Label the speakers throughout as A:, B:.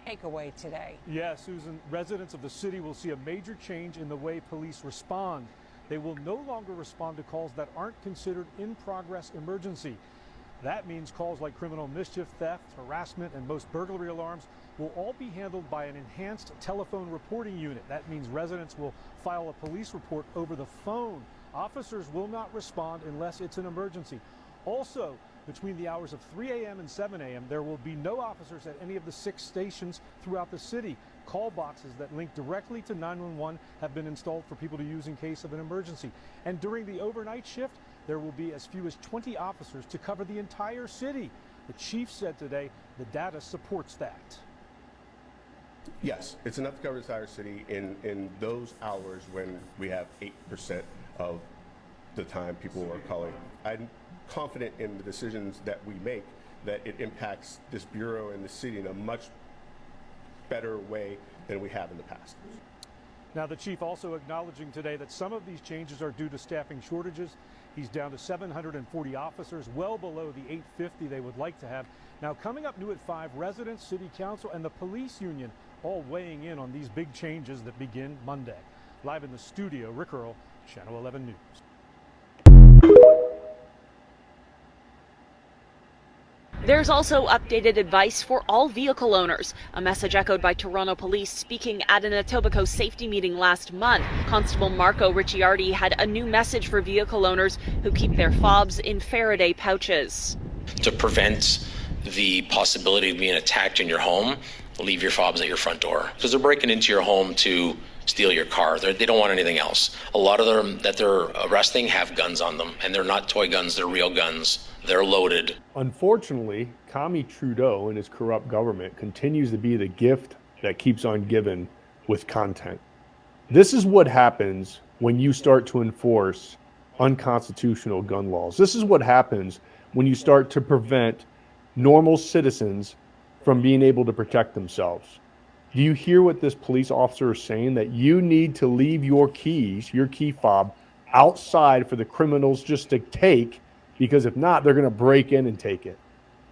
A: Takeaway today.
B: Yeah, Susan, residents of the city will see a major change in the way police respond. They will no longer respond to calls that aren't considered in-progress emergency. That means calls like criminal mischief, theft, harassment, and most burglary alarms will all be handled by an enhanced telephone reporting unit. That means residents will file a police report over the phone. Officers will not respond unless it's an emergency. Also, between the hours of 3 a.m. and 7 a.m., there will be no officers at any of the 6 stations throughout the city. Call boxes that link directly to 911 have been installed for people to use in case of an emergency. And during the overnight shift, there will be as few as 20 officers to cover the entire city. The chief said today the data supports that.
C: Yes, it's enough to cover the entire city in those hours when we have 8% of the time people are calling. I'm confident in the decisions that we make that it impacts this bureau and the city in a much better way than we have in the past.
B: Now, the chief also acknowledging today that some of these changes are due to staffing shortages. He's down to 740 officers, well below the 850 they would like to have. Now, coming up new at 5, residents, city council, and the police union all weighing in on these big changes that begin Monday. Live in the studio, Rick Earl, Channel 11 News.
D: There's also updated advice for all vehicle owners, a message echoed by Toronto Police speaking at an Etobicoke safety meeting last month. Constable Marco Ricciardi had a new message for vehicle owners who keep their fobs in Faraday pouches.
E: To prevent the possibility of being attacked in your home, leave your fobs at your front door, because they're breaking into your home to steal your car. They don't want anything else. A lot of them that they're arresting have guns on them, and they're not toy guns, they're real guns. They're loaded.
F: Unfortunately, Commie Trudeau and his corrupt government continues to be the gift that keeps on giving with content. This is what happens when you start to enforce unconstitutional gun laws. This is what happens when you start to prevent normal citizens from being able to protect themselves. Do you hear what this police officer is saying? That you need to leave your keys, your key fob, outside for the criminals just to take, because if not, they're going to break in and take it.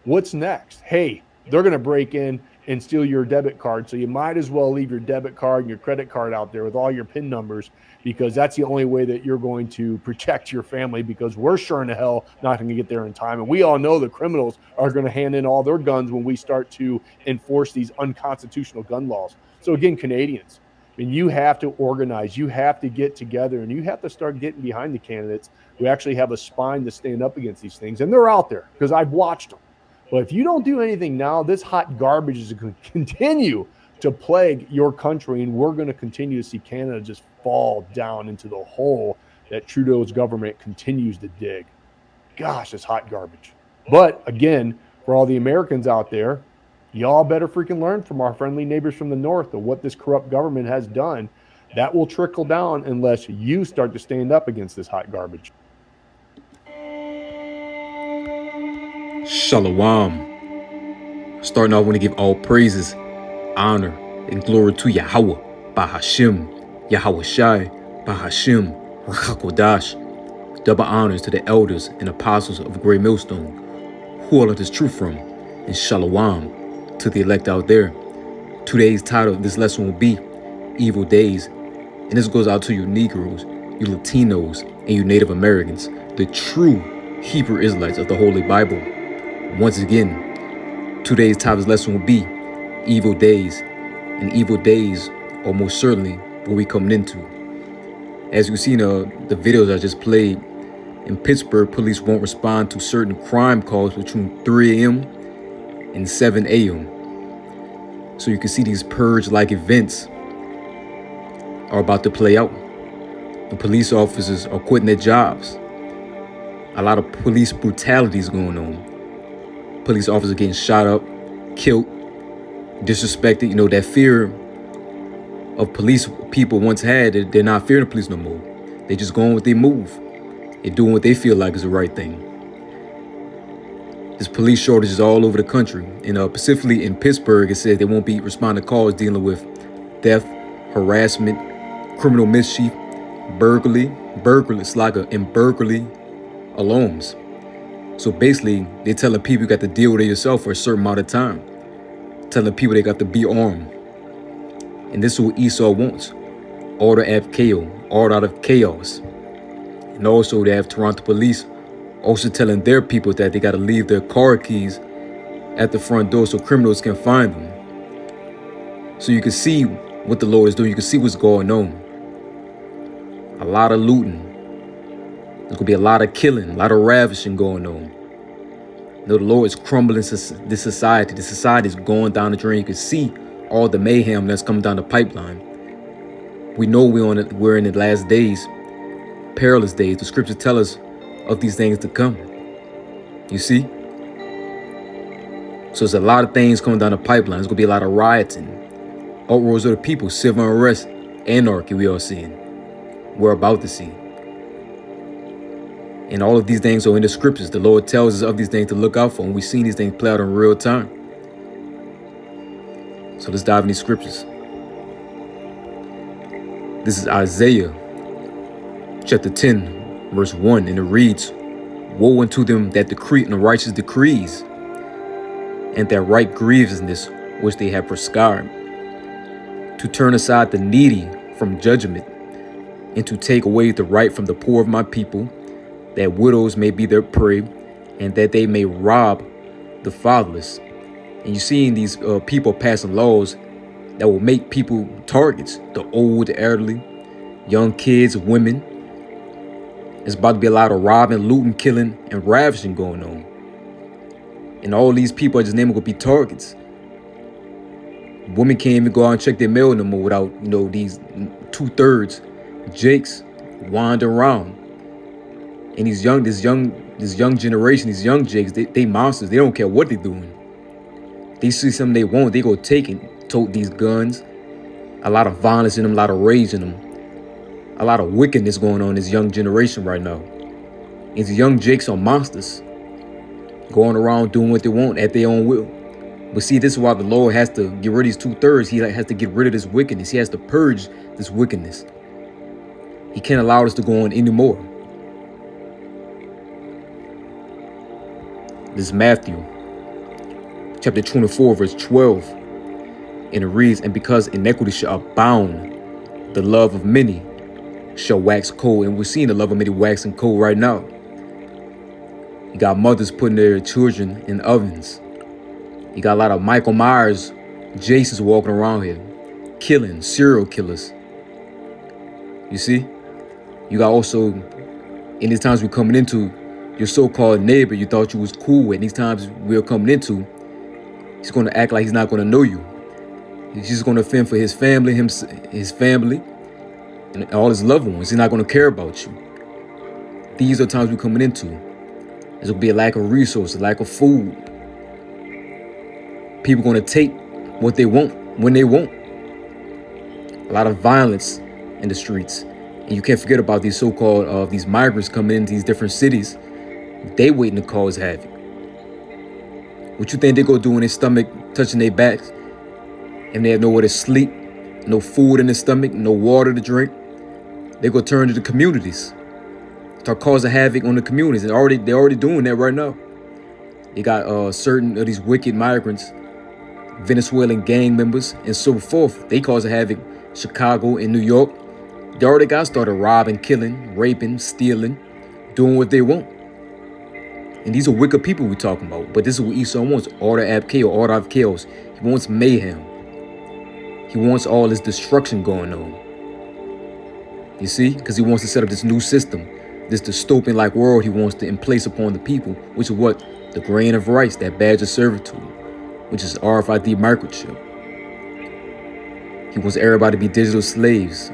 F: What's next? Hey, they're going to break in and steal your debit card, so you might as well leave your debit card and your credit card out there with all your PIN numbers, because that's the only way that you're going to protect your family, because we're sure in the hell not going to get there in time. And we all know the criminals are going to hand in all their guns when we start to enforce these unconstitutional gun laws. So again, Canadians, I mean, you have to organize, you have to get together, and you have to start getting behind the candidates who actually have a spine to stand up against these things. And they're out there, because I've watched them. But if you don't do anything now, this hot garbage is going to continue to plague your country, and we're going to continue to see Canada just fall down into the hole that Trudeau's government continues to dig. Gosh, it's hot garbage. But again, for all the Americans out there, y'all better freaking learn from our friendly neighbors from the north of what this corrupt government has done. That will trickle down unless you start to stand up against this hot garbage.
G: Shalom. Starting off, I want to give all praises, honor, and glory to Yahweh, Bahashim, Yahweh Shai, Bahashim, Rachakodash. Double honors to the elders and apostles of Great Millstone, who all of this truth from, and Shalom to the elect out there. Today's title of this lesson will be Evil Days, and this goes out to you Negroes, you Latinos, and you Native Americans, the true Hebrew Israelites of the Holy Bible. Once again, today's title of this lesson will be Evil Days, and evil days are most certainly what we coming into. As you see in the videos I just played, in Pittsburgh, police won't respond to certain crime calls between 3 a.m. and 7 a.m. So you can see these purge-like events are about to play out. The police officers are quitting their jobs. a lot of police brutality is going on. Police officers getting shot up, killed, disrespected. You know, that fear of police people once had, they're not fearing the police no more. They just going with their move. They're doing what they feel like is the right thing. There's police shortages all over the country. And specifically in Pittsburgh, it says they won't be responding to calls dealing with theft, harassment, criminal mischief, burglary alarms. So basically, they're telling people you got to deal with it yourself for a certain amount of time. Telling people they got to be armed. And this is what Esau wants. Order out of chaos. And also they have Toronto police also telling their people that they got to leave their car keys at the front door so criminals can find them. So you can see what the Lord is doing. You can see what's going on. A lot of looting. There's going to be a lot of killing, a lot of ravishing going on. You know, the Lord is crumbling this society. The society is going down the drain. You can see all the mayhem that's coming down the pipeline. We know we're in the last days, perilous days. The scriptures tell us of these things to come. You see? So there's a lot of things coming down the pipeline. There's going to be a lot of rioting, outroars of the people, civil unrest, anarchy we are seeing. We're about to see. And all of these things are in the scriptures. The Lord tells us of these things to look out for, and we've seen these things play out in real time. So let's dive into these scriptures. This is Isaiah chapter 10, verse 1, and it reads, "Woe unto them that decree unrighteous decrees, and that right grievousness which they have prescribed, to turn aside the needy from judgment, and to take away the right from the poor of my people, that widows may be their prey, and that they may rob the fatherless." And you're seeing these people passing laws that will make people targets, the old, the elderly, young kids, women. It's about to be a lot of robbing, looting, killing, and ravishing going on. And all these people are just naming going to be targets. Women can't even go out and check their mail no more without, you know, these 2/3 Jakes wandering around. And this young generation, these young Jakes, they monsters. They don't care what they're doing. They see something they want, they go take it, tote these guns. A lot of violence in them, a lot of rage in them. A lot of wickedness going on in this young generation right now. These young Jakes are monsters, going around doing what they want at their own will. But see, this is why the Lord has to get rid of these 2/3. He has to get rid of this wickedness. He has to purge this wickedness. He can't allow us to go on anymore. This is Matthew chapter 24, verse 12. And it reads, "And because iniquity shall abound, the love of many shall wax cold." And we're seeing the love of many waxing cold right now. You got mothers putting their children in ovens. You got a lot of Michael Myers, Jasons walking around here, killing, serial killers. You see? You got also, in these times we're coming into, your so-called neighbor you thought you was cool with. These times we're coming into, he's going to act like he's not going to know you. He's just going to fend for his family, his family, and all his loved ones. He's not going to care about you. These are times we're coming into. There's going to be a lack of resources, a lack of food. People going to take what they want when they want. A lot of violence in the streets. And you can't forget about these so-called these migrants coming into these different cities. They waiting to cause havoc. What you think they go do in their stomach, touching their backs, and they have nowhere to sleep, no food in their stomach, no water to drink? They go turn to the communities, start causing havoc on the communities, and they're already doing that right now. They got certain of these wicked migrants, Venezuelan gang members, and so forth. They causing havoc, Chicago and New York. They already got started robbing, killing, raping, stealing, doing what they want. And these are wicked people we're talking about. But this is what Esau wants, order out of chaos. He wants mayhem. He wants all this destruction going on. You see? Because he wants to set up this new system, this dystopian-like world he wants to place upon the people, which is what? The grain of rice, that badge of servitude, which is RFID microchip. He wants everybody to be digital slaves.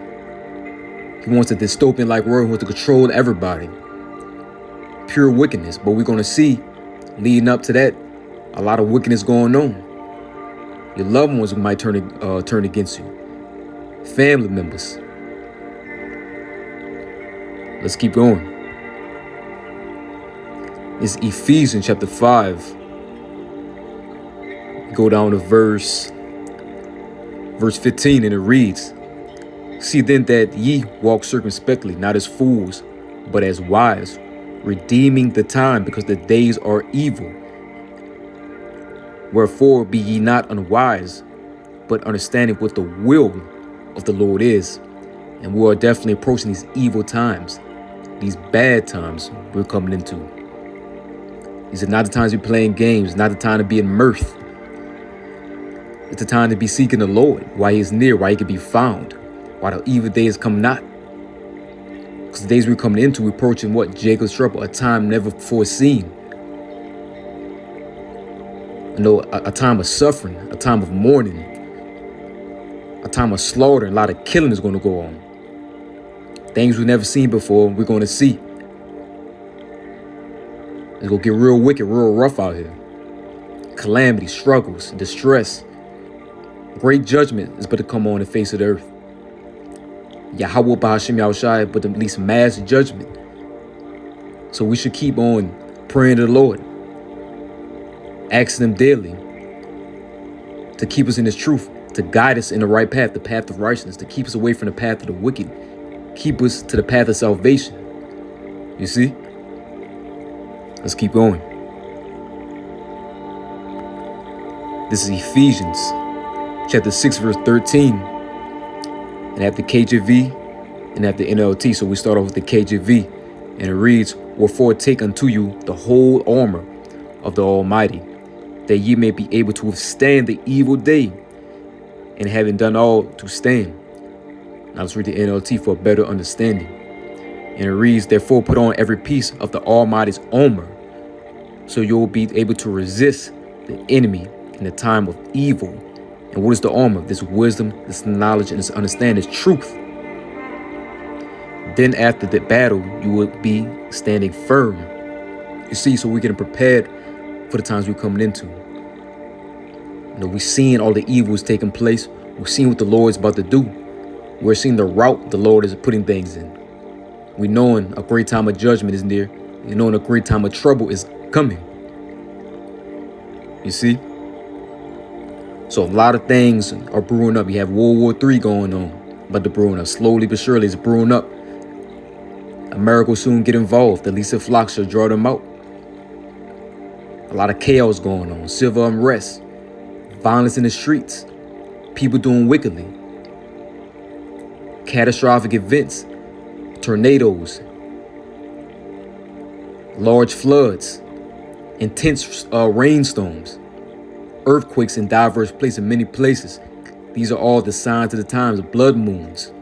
G: He wants a dystopian-like world. He wants to control everybody. pure wickedness. But we're going to see, leading up to that, a lot of wickedness going on. Your loved ones might turn against you. Family members. Let's keep going. It's Ephesians chapter 5. Go down to verse 15, and it reads, "See then that ye walk circumspectly, not as fools, but as wise, redeeming the time, because the days are evil. Wherefore be ye not unwise, but understanding what the will of the Lord is." And we are definitely approaching these evil times, these bad times we're coming into. These are not the times to be playing games, not the time to be in mirth. It's the time to be seeking the Lord while he is near, while he can be found, while the evil days come not. Because the days we're coming into, we're approaching what? Jacob's trouble, a time never foreseen. A time of suffering, a time of mourning, a time of slaughter, and a lot of killing is going to go on. Things we've never seen before, we're going to see. It's going to get real wicked, real rough out here. Calamity, struggles, distress. Great judgment is about to come on the face of the earth. Yahweh Bahashim Yahushai, but at least mass judgment. So we should keep on praying to the Lord, asking him daily to keep us in his truth, to guide us in the right path, the path of righteousness, to keep us away from the path of the wicked, keep us to the path of salvation. You see? Let's keep going. This is Ephesians chapter 6, verse 13. And after KJV and after NLT. So we start off with the KJV. And it reads, "Wherefore take unto you the whole armor of the Almighty, that ye may be able to withstand the evil day, and having done all to stand." Now let's read the NLT for a better understanding. And it reads, "Therefore put on every piece of the Almighty's armor, so you will be able to resist the enemy in the time of evil." And what is the armor? This wisdom, this knowledge, and this understanding, this truth. Then after the battle, you will be standing firm. You see, so we're getting prepared for the times we're coming into. We're seeing all the evils taking place. We're seeing what the Lord's about to do. We're seeing the route the Lord is putting things in. We're knowing a great time of judgment is near. We're knowing a great time of trouble is coming. You see? So a lot of things are brewing up. You have World War III going on, but they're brewing up. Slowly but surely it's brewing up. America will soon get involved. At least the flock shall draw them out. A lot of chaos going on. Civil unrest. Violence in the streets. People doing wickedly. Catastrophic events. Tornadoes. Large floods. Intense rainstorms. Earthquakes in diverse places, in many places. These are all the signs of the times. Blood moons.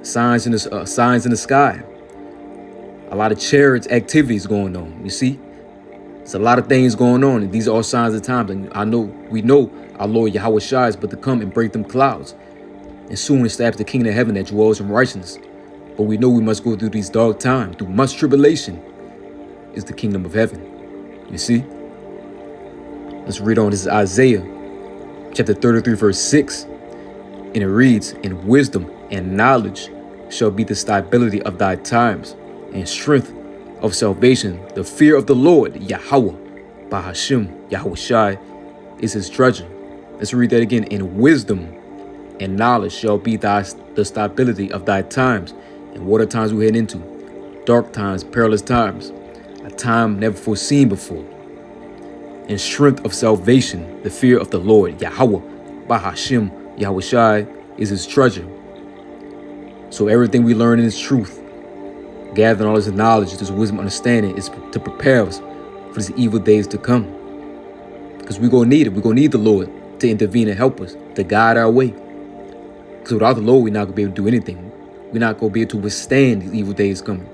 G: Signs in the sky. A lot of chariots activities going on. You see? There's a lot of things going on, and these are all signs of the times. And we know our Lord Yahweh Shai is but to come and break them clouds, and soon establish the kingdom of heaven that dwells in righteousness. But we know we must go through these dark times. Through much tribulation is the kingdom of heaven. You see? Let's read on. This is Isaiah chapter 33, verse 6. And it reads, "And wisdom and knowledge shall be the stability of thy times, and strength of salvation. The fear of the Lord, Yahweh, Bahashim, Yahushai, is his treasure." Let's read that again. "And wisdom and knowledge shall be the stability of thy times." And what are times we head into? Dark times, perilous times. A time never foreseen before. "And strength of salvation, the fear of the Lord, Yahweh, Bahashim, Yahushai, is his treasure." So everything we learn in this truth, gathering all this knowledge, this wisdom, understanding, is to prepare us for these evil days to come. Because we're going to need it. We're going to need the Lord to intervene and help us, to guide our way. Because without the Lord, we're not going to be able to do anything. We're not going to be able to withstand these evil days coming.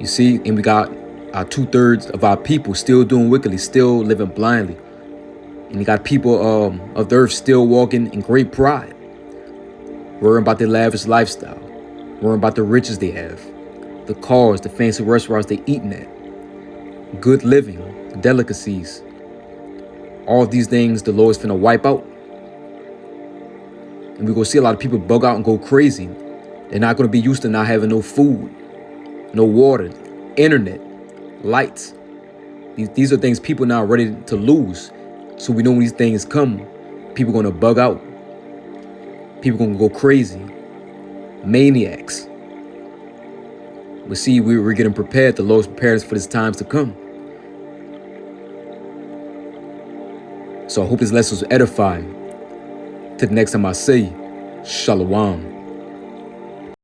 G: You see, and we got our 2/3 of our people still doing wickedly, still living blindly. And you got people of the earth still walking in great pride, worrying about their lavish lifestyle, worrying about the riches they have, the cars, the fancy restaurants they eating at, good living, delicacies. All of these things the Lord's finna wipe out. And we're gonna see a lot of people bug out and go crazy. They're not gonna be used to not having no food, no water, internet, lights. These are things people now ready to lose. So we know when these things come, people gonna bug out. People gonna go crazy. Maniacs. But see, we're getting prepared. The Lord's prepared us for these times to come. So I hope this lesson was edifying. Till the next time I say, Shalom.